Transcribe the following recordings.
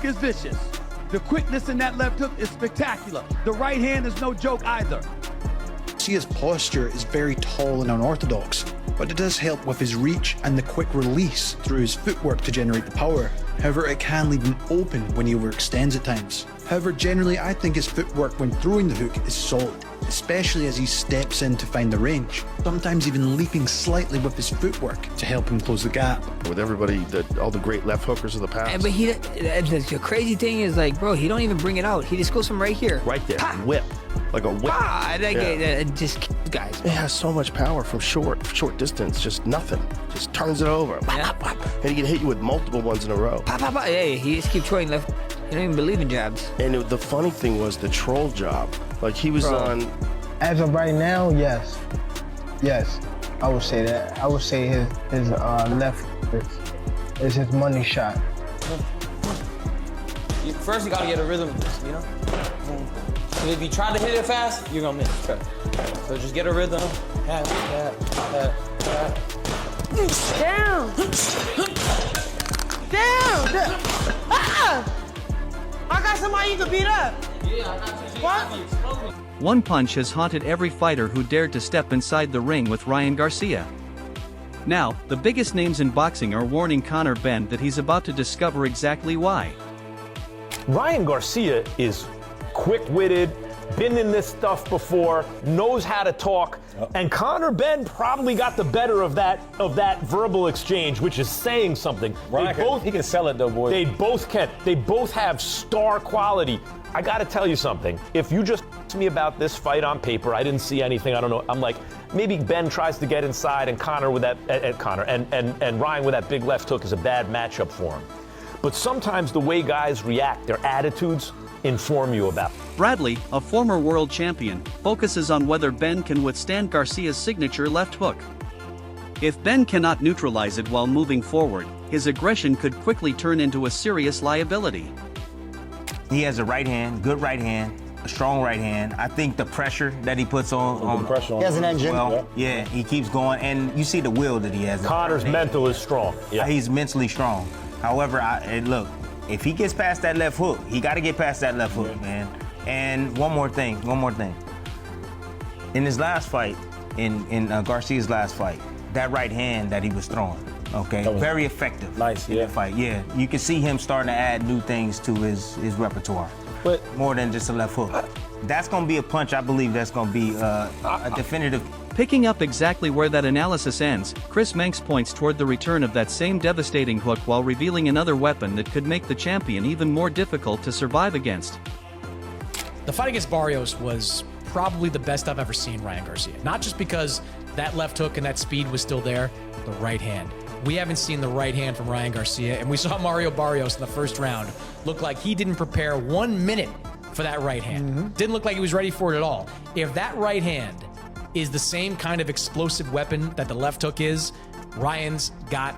hook is vicious. The quickness in that left hook is spectacular. The right hand is no joke either. Garcia's posture is very tall and unorthodox, but it does help with his reach and the quick release through his footwork to generate the power. However, it can leave him open when he overextends at times. However, generally I think his footwork when throwing the hook is solid, especially as he steps in to find the range, sometimes even leaping slightly with his footwork to help him close the gap. With everybody, all the great left hookers of the past. But the crazy thing is, like, bro, he don't even bring it out. He just goes from right here. Right there, Pa! whip, like a whip. It just kills guys. It has so much power from short distance, just nothing. Just turns it over. Yeah. And he can hit you with multiple ones in a row. Pop, pop, pop. Hey, he just keeps throwing left. He don't even believe in jabs. And the funny thing was the troll job. Like he was on. As of right now, yes. Yes, I would say that. I would say his left is his money shot. First, you gotta get a rhythm of this, you know? Because if you try to hit it fast, you're gonna miss. So just get a rhythm. Down! Down! Ah! I got somebody you can beat up. Yeah, I got you. What? One punch has haunted every fighter who dared to step inside the ring with Ryan Garcia. Now, the biggest names in boxing are warning Conor Benn that he's about to discover exactly why. Ryan Garcia is quick-witted, been in this stuff before, knows how to talk, and Conor Benn probably got the better of that verbal exchange, which is saying something. He can sell it though, boy. They both can. They both have star quality. I got to tell you something. If you just asked me about this fight on paper, I didn't see anything. I don't know. I'm like, maybe Ben tries to get inside, and Conor with that, and Ryan with that big left hook is a bad matchup for him. But sometimes the way guys react, their attitudes, inform you about. Bradley, a former world champion, focuses on whether Benn can withstand Garcia's signature left hook. If Benn cannot neutralize it while moving forward, his aggression could quickly turn into a serious liability. He has a right hand, good right hand, a strong right hand. I think the pressure that he puts on pressure on He has an engine. well, yeah, he keeps going, and you see the will that he has. Conor's mental is strong. Yeah. He's mentally strong. However, look, if he gets past that left hook, he got to get past that left hook, man. And one more thing. In his last fight, in Garcia's last fight, that right hand that he was throwing, okay, very effective. Nice, in that fight. Yeah, you can see him starting to add new things to his repertoire. But more than just a left hook. That's going to be a punch. I believe that's going to be a definitive. Picking up exactly where that analysis ends, Chris Manx points toward the return of that same devastating hook while revealing another weapon that could make the champion even more difficult to survive against. The fight against Barrios was probably the best I've ever seen Ryan Garcia. Not just because that left hook and that speed was still there, the right hand. We haven't seen the right hand from Ryan Garcia, and we saw Mario Barrios in the first round look like he didn't prepare 1 minute for that right hand. Didn't look like he was ready for it at all. If that right hand is the same kind of explosive weapon that the left hook is, Ryan's got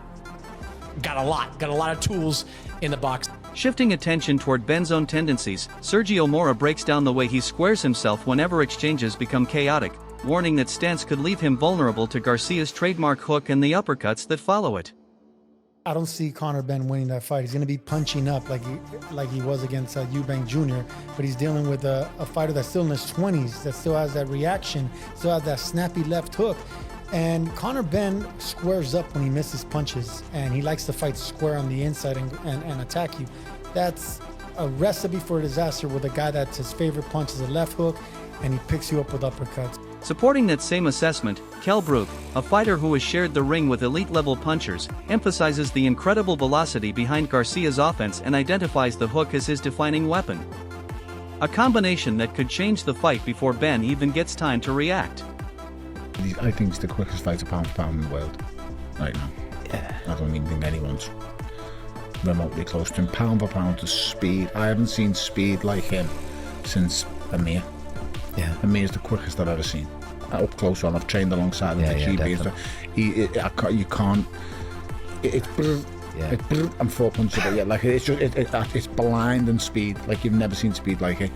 a lot of tools in the box. Shifting attention toward Benn's own tendencies, Sergio Mora breaks down the way he squares himself whenever exchanges become chaotic, warning that stance could leave him vulnerable to Garcia's trademark hook and the uppercuts that follow it. I don't see Conor Benn winning that fight. He's going to be punching up like he was against Eubank Jr., but he's dealing with a fighter that's still in his 20s, that still has that reaction, still has that snappy left hook. And Conor Benn squares up when he misses punches, and he likes to fight square on the inside and attack you. That's a recipe for disaster with a guy that's his favorite punch is a left hook, and he picks you up with uppercuts. Supporting that same assessment, Kell Brook, a fighter who has shared the ring with elite-level punchers, emphasizes the incredible velocity behind Garcia's offense and identifies the hook as his defining weapon. A combination that could change the fight before Benn even gets time to react. I think he's the quickest fighter pound for pound in the world right now. Yeah. I don't even think anyone's remotely close to him. Pound for pound to speed. I haven't seen speed like him since Amir. Yeah. Amir's the quickest I've ever seen. Up close on, I've trained alongside him for GP. You can't. It's and four punches, but yeah, like it's blind and speed. Like you've never seen speed like it.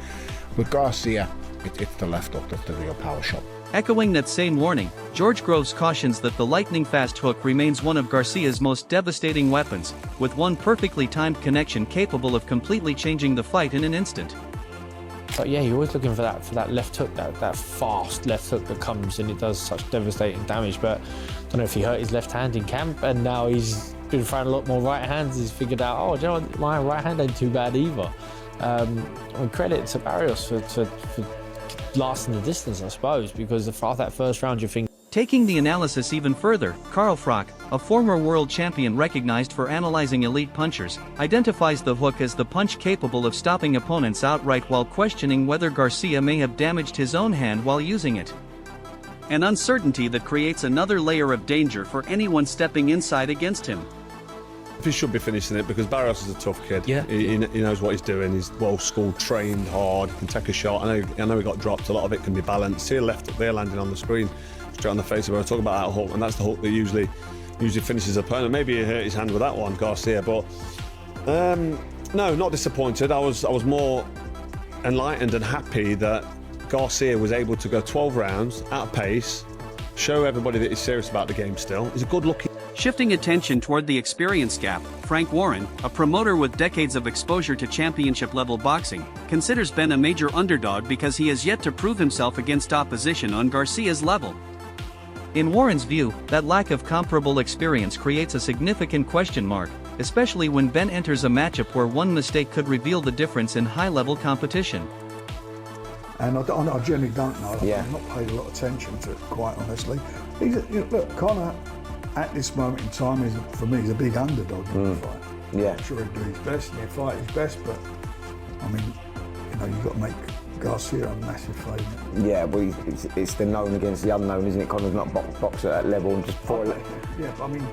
With Garcia, it's the left hook that's the real power shot. Echoing that same warning, George Groves cautions that the lightning-fast hook remains one of Garcia's most devastating weapons, with one perfectly timed connection capable of completely changing the fight in an instant. But yeah, you're always looking for that left hook, that fast left hook that comes and it does such devastating damage. But I don't know if he hurt his left hand in camp, and now he's been throwing a lot more right hands. He's figured out, oh, do you know what? My right hand ain't too bad either. Credit to Barrios for lasting the distance, I suppose, because after that first round, you think. Taking the analysis even further, Carl Frock, a former world champion recognized for analyzing elite punchers, identifies the hook as the punch capable of stopping opponents outright while questioning whether Garcia may have damaged his own hand while using it. An uncertainty that creates another layer of danger for anyone stepping inside against him. He should be finishing it because Barrios is a tough kid. Yeah. He knows what he's doing. He's well schooled, trained hard, he can take a shot. I know he got dropped. A lot of it can be balanced. See a left up there landing on the screen, straight on the face of it. I talk about that hook, and that's the hook that usually finishes his opponent. Maybe he hurt his hand with that one, Garcia, but no, not disappointed. I was more enlightened and happy that Garcia was able to go 12 rounds at pace, show everybody that he's serious about the game still. He's a good-looking. Shifting attention toward the experience gap, Frank Warren, a promoter with decades of exposure to championship-level boxing, considers Benn a major underdog because he has yet to prove himself against opposition on Garcia's level. In Warren's view, that lack of comparable experience creates a significant question mark, especially when Benn enters a matchup where one mistake could reveal the difference in high-level competition. And I generally don't know. I've not paid a lot of attention to it, quite honestly. Look, Conor, at this moment in time, for me, he's a big underdog in the fight. Yeah. I'm sure he'll do his best, and he'll fight his best, but, I mean, you've got to make Garcia a massive favourite. Yeah, but it's the known against the unknown, isn't it? Conor's not boxed at that level and just Yeah, but I mean,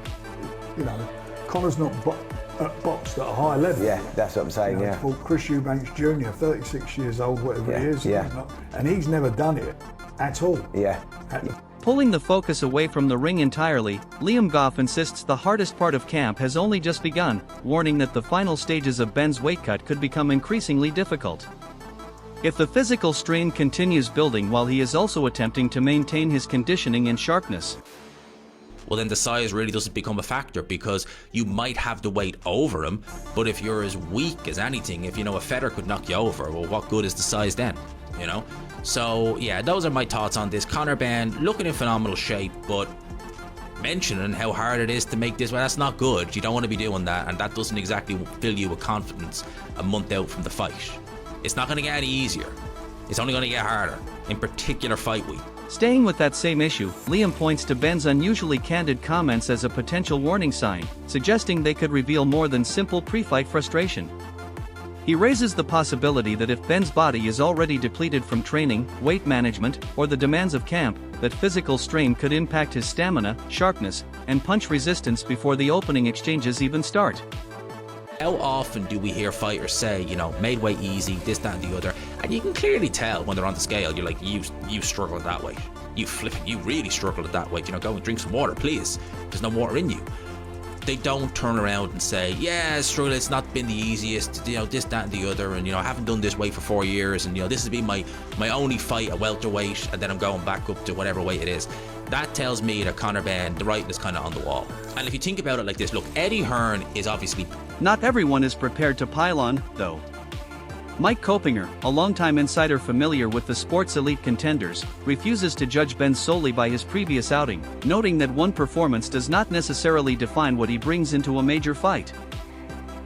Conor's not boxed at a high level. Yeah, that's what I'm saying, He fought Chris Eubanks Jr., 36 years old, whatever he is. And he's never done it at all. Yeah. Pulling the focus away from the ring entirely, Liam Goff insists the hardest part of camp has only just begun, warning that the final stages of Benn's weight cut could become increasingly difficult. If the physical strain continues building while he is also attempting to maintain his conditioning and sharpness, well then the size really doesn't become a factor, because you might have the weight over him, but if you're as weak as anything, if a feather could knock you over, well what good is the size then, So yeah, those are my thoughts on this. Conor Benn looking in phenomenal shape, but mentioning how hard it is to make this, well, that's not good. You don't want to be doing that, and that doesn't exactly fill you with confidence a month out from the fight. It's not going to get any easier. It's only going to get harder, in particular fight week. Staying with that same issue, Liam points to Benn's unusually candid comments as a potential warning sign, suggesting they could reveal more than simple pre-fight frustration. He raises the possibility that if Benn's body is already depleted from training, weight management, or the demands of camp, that physical strain could impact his stamina, sharpness, and punch resistance before the opening exchanges even start. How often do we hear fighters say, made weight easy, this, that, and the other, and you can clearly tell when they're on the scale, you're like, you struggle at that weight. You really struggle at that weight. Go and drink some water, please. There's no water in you. They don't turn around and say, yeah, struggle, it's not been the easiest, this, that, and the other, and I haven't done this weight for 4 years, and this has been my only fight at welterweight, and then I'm going back up to whatever weight it is. That tells me that Conor Benn, the writing is kind of on the wall. And if you think about it like this, look, Eddie Hearn is obviously... Not everyone is prepared to pile on, though. Mike Kopinger, a longtime insider familiar with the sport's elite contenders, refuses to judge Benn solely by his previous outing, noting that one performance does not necessarily define what he brings into a major fight.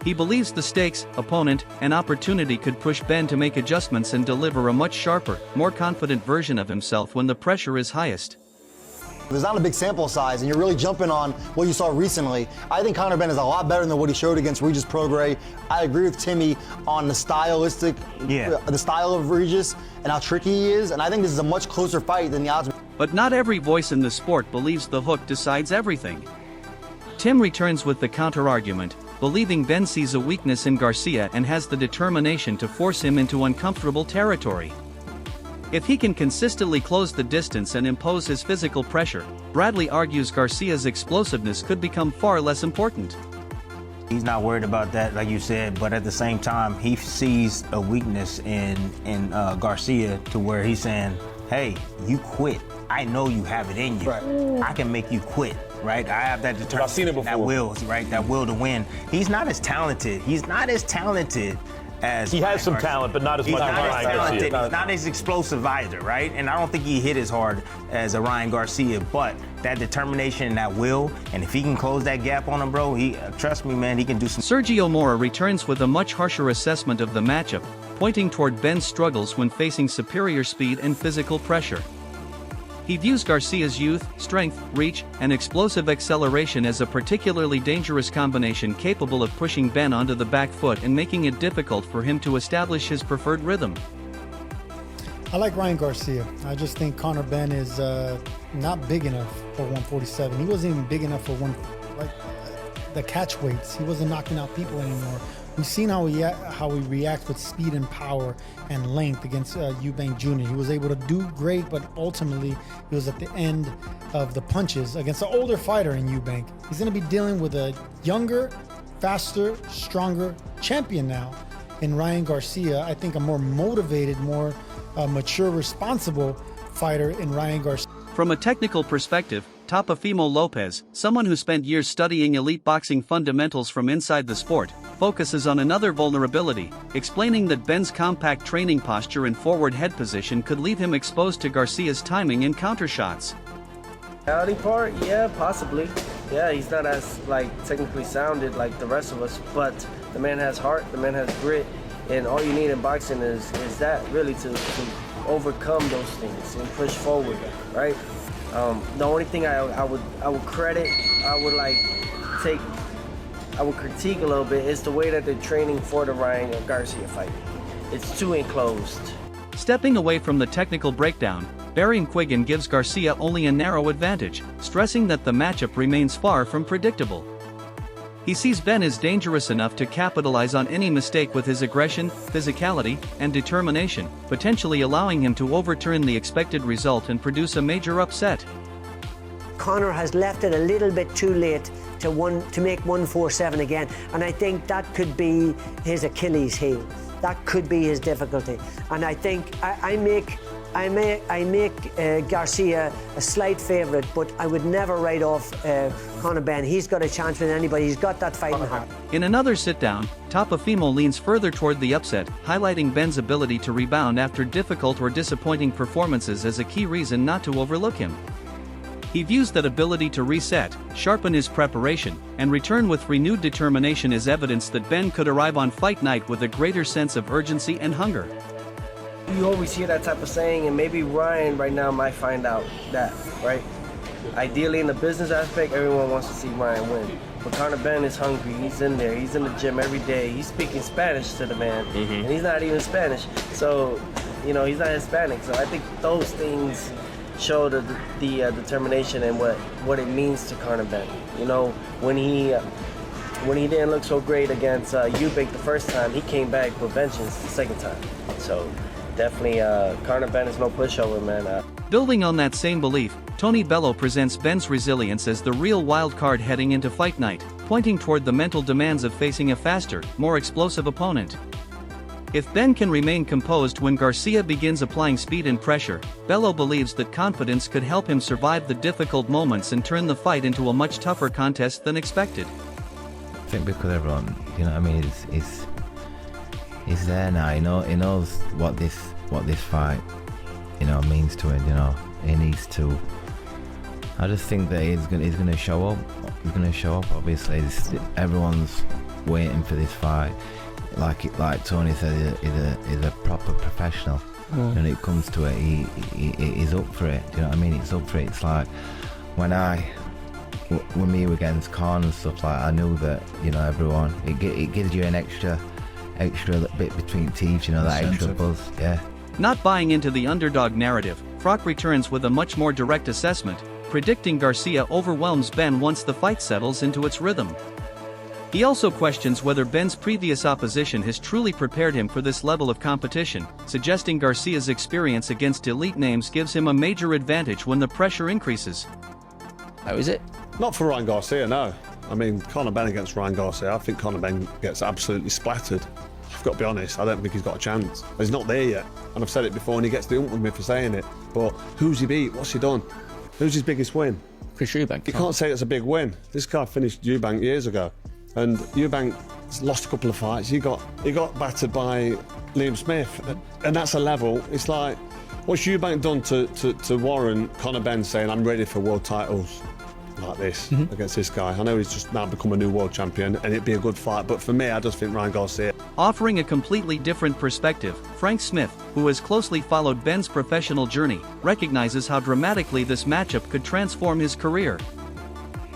He believes the stakes, opponent, and opportunity could push Benn to make adjustments and deliver a much sharper, more confident version of himself when the pressure is highest. There's not a big sample size, and you're really jumping on what you saw recently. I think Conor Benn is a lot better than what he showed against Regis Prograis. I agree with Timmy on the the style of Regis and how tricky he is, and I think this is a much closer fight than the odds. But not every voice in the sport believes the hook decides everything. Tim returns with the counter-argument, believing Benn sees a weakness in Garcia and has the determination to force him into uncomfortable territory. If he can consistently close the distance and impose his physical pressure, Bradley argues Garcia's explosiveness could become far less important. He's not worried about that, like you said, but at the same time, he sees a weakness in Garcia to where he's saying, hey, you quit. I know you have it in you. I can make you quit. Right, I have that determination. I've seen it before. That will, right? That will to win. He's not as talented. He's not as talented as. He has some talent, but not as much as Ryan Garcia. He's not as explosive either, right? And I don't think he hit as hard as a Ryan Garcia. But that determination and that will, and if he can close that gap on him, bro, he trust me, man, he can do some. Sergio Mora returns with a much harsher assessment of the matchup, pointing toward Benn's struggles when facing superior speed and physical pressure. He views Garcia's youth, strength, reach, and explosive acceleration as a particularly dangerous combination capable of pushing Benn onto the back foot and making it difficult for him to establish his preferred rhythm. I like Ryan Garcia. I just think Conor Benn is not big enough for 147. He wasn't even big enough for the catch weights. He wasn't knocking out people anymore. We've seen how he reacts with speed and power and length against Eubank Jr. He was able to do great, but ultimately he was at the end of the punches against an older fighter in Eubank. He's going to be dealing with a younger, faster, stronger champion now in Ryan Garcia. I think a more motivated, more mature, responsible fighter in Ryan Garcia. From a technical perspective, Teofimo Lopez, someone who spent years studying elite boxing fundamentals from inside the sport, focuses on another vulnerability, explaining that Benn's compact training posture and forward head position could leave him exposed to Garcia's timing and counter shots. Reality part, yeah, possibly. Yeah, he's not as technically sounded like the rest of us, but the man has heart, the man has grit, and all you need in boxing is that really to overcome those things and push forward, right? The only thing I would credit, I would critique a little bit is the way that they're training for the Ryan Garcia fight. It's too enclosed. Stepping away from the technical breakdown, Barry Quiggin gives Garcia only a narrow advantage, stressing that the matchup remains far from predictable. He sees Benn as dangerous enough to capitalize on any mistake with his aggression, physicality, and determination, potentially allowing him to overturn the expected result and produce a major upset. Conor has left it a little bit too late to make 147 again, and I think that could be his Achilles heel. That could be his difficulty, and I think I make Garcia a slight favourite, but I would never write off Conor Benn. He's got a chance with anybody. He's got that fighting heart. In another sit-down, Teofimo leans further toward the upset, highlighting Benn's ability to rebound after difficult or disappointing performances as a key reason not to overlook him. He views that ability to reset, sharpen his preparation, and return with renewed determination as evidence that Benn could arrive on fight night with a greater sense of urgency and hunger. You always hear that type of saying, and maybe Ryan right now might find out that, right? Ideally, in the business aspect, everyone wants to see Ryan win. But Conor Benn is hungry. He's in there. He's in the gym every day. He's speaking Spanish to the man, and he's not even Spanish. So, he's not Hispanic. So I think those things show the determination and what it means to Conor Benn. When he didn't look so great against Eubank the first time, he came back with vengeance the second time. So definitely, Conor Benn is no pushover, man. Building on that same belief, Tony Bello presents Benn's resilience as the real wild card heading into fight night, pointing toward the mental demands of facing a faster, more explosive opponent. If Benn can remain composed when Garcia begins applying speed and pressure, Bello believes that confidence could help him survive the difficult moments and turn the fight into a much tougher contest than expected. I think because everyone, is there now. He knows what this fight, means to him. He needs to. I just think that he's gonna show up. He's gonna show up. Obviously, everyone's waiting for this fight. Like Tony said, he's a proper professional. When it comes to it, he's up for it. Do you know what I mean? It's up for it. It's like when me against Conor and stuff, I knew that everyone. It gives you an extra bit between teeth. That extra buzz. Yeah. Not buying into the underdog narrative, Frock returns with a much more direct assessment, predicting Garcia overwhelms Benn once the fight settles into its rhythm. He also questions whether Benn's previous opposition has truly prepared him for this level of competition, suggesting Garcia's experience against elite names gives him a major advantage when the pressure increases. How is it? Not for Ryan Garcia, no. Conor Benn against Ryan Garcia, I think Conor Benn gets absolutely splattered. I've got to be honest, I don't think he's got a chance. He's not there yet, and I've said it before, and he gets the ump with me for saying it. But who's he beat? What's he done? Who's his biggest win? Chris Eubank. You can't say it's a big win. This guy finished Eubank years ago, and Eubank's lost a couple of fights. He got battered by Liam Smith, and that's a level. It's like, what's Eubank done to warrant Conor Benn saying, I'm ready for world titles like this against this guy? I know he's just now become a new world champion, and it'd be a good fight, but for me, I just think Ryan Garcia. Offering a completely different perspective, Frank Smith, who has closely followed Benn's professional journey, recognizes how dramatically this matchup could transform his career.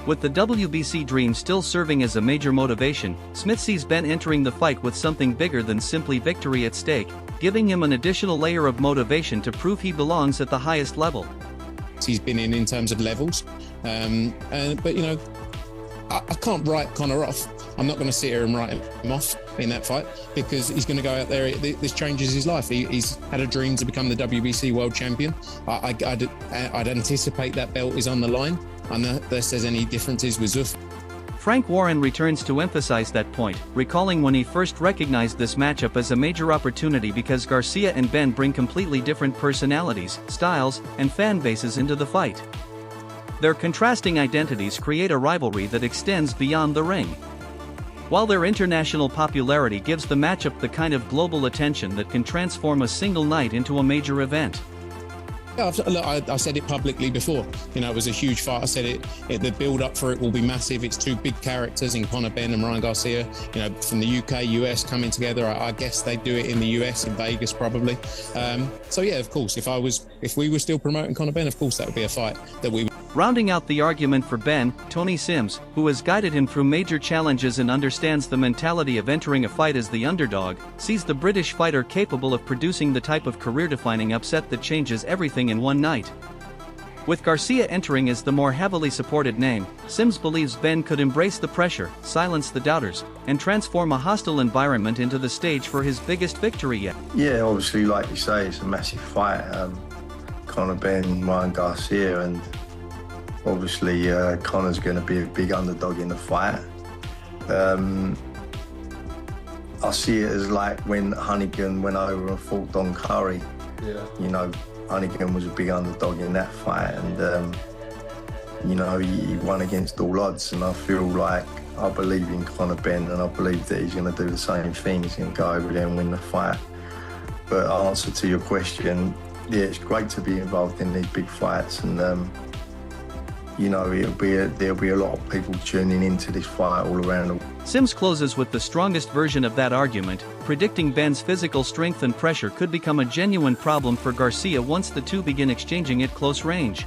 With the WBC dream still serving as a major motivation, Smith sees Benn entering the fight with something bigger than simply victory at stake, giving him an additional layer of motivation to prove he belongs at the highest level. He's been in terms of levels, but you know, I can't write Conor off. I'm not going to sit here and write him off in that fight, because he's going to go out there. This changes his life. He's had a dream to become the WBC world champion. I'd anticipate that belt is on the line, unless there's any differences with Zuf. Frank Warren returns to emphasize that point, recalling when he first recognized this matchup as a major opportunity because Garcia and Benn bring completely different personalities, styles, and fan bases into the fight. Their contrasting identities create a rivalry that extends beyond the ring. While their international popularity gives the matchup the kind of global attention that can transform a single night into a major event. Yeah, I said it publicly before. You know, it was a huge fight. I said it. The build-up for it will be massive. It's two big characters in Conor Benn and Ryan Garcia. You know, from the UK, US coming together. I guess they do it in the US, in Vegas probably. So yeah, of course, if we were still promoting Conor Benn, of course that would be a fight that we would. Rounding out the argument for Benn, Tony Sims, who has guided him through major challenges and understands the mentality of entering a fight as the underdog, sees the British fighter capable of producing the type of career-defining upset that changes everything in one night. With Garcia entering as the more heavily supported name, Sims believes Benn could embrace the pressure, silence the doubters, and transform a hostile environment into the stage for his biggest victory yet. Yeah, obviously, like you say, it's a massive fight. Conor Benn, Ryan Garcia, and obviously, Conor's going to be a big underdog in the fight. I see it as like when Honeyghan went over and fought Don Curry. Yeah. You know, Honeyghan was a big underdog in that fight, and you know, he won against all odds. And I feel like I believe in Conor Benn, and I believe that he's going to do the same thing. He's going to go over there and win the fight. But answer to your question, yeah, it's great to be involved in these big fights, and you know, there'll be a lot of people tuning into this fight all around the world. Sims closes with the strongest version of that argument, predicting Benn's physical strength and pressure could become a genuine problem for Garcia once the two begin exchanging at close range.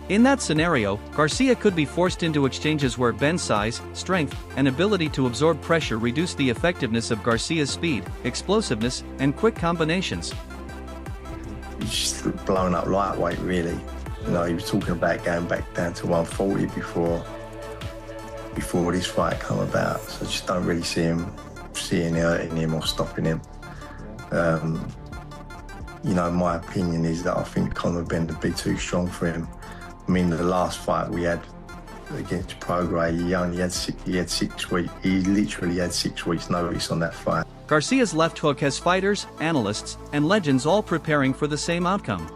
In that scenario, Garcia could be forced into exchanges where Benn's size, strength, and ability to absorb pressure reduce the effectiveness of Garcia's speed, explosiveness, and quick combinations. He's just blown up lightweight, really. You know, he was talking about going back down to 140 before this fight come about. So I just don't really see him hurting him or stopping him. You know, my opinion is that I think Conor Benn would be too strong for him. I mean, the last fight we had against Prograis, he had 6 weeks. He literally had 6 weeks notice on that fight. Garcia's left hook has fighters, analysts, and legends all preparing for the same outcome.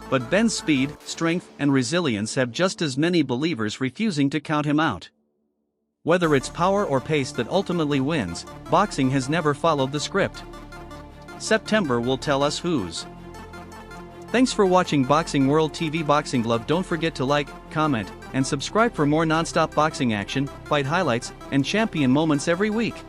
But Benn's speed, strength, and resilience have just as many believers refusing to count him out. Whether it's power or pace that ultimately wins, boxing has never followed the script. September will tell us whose. Thanks for watching Boxing World TV Boxing Glove. Don't forget to like, comment, and subscribe for more non-stop boxing action, fight highlights, and champion moments every week.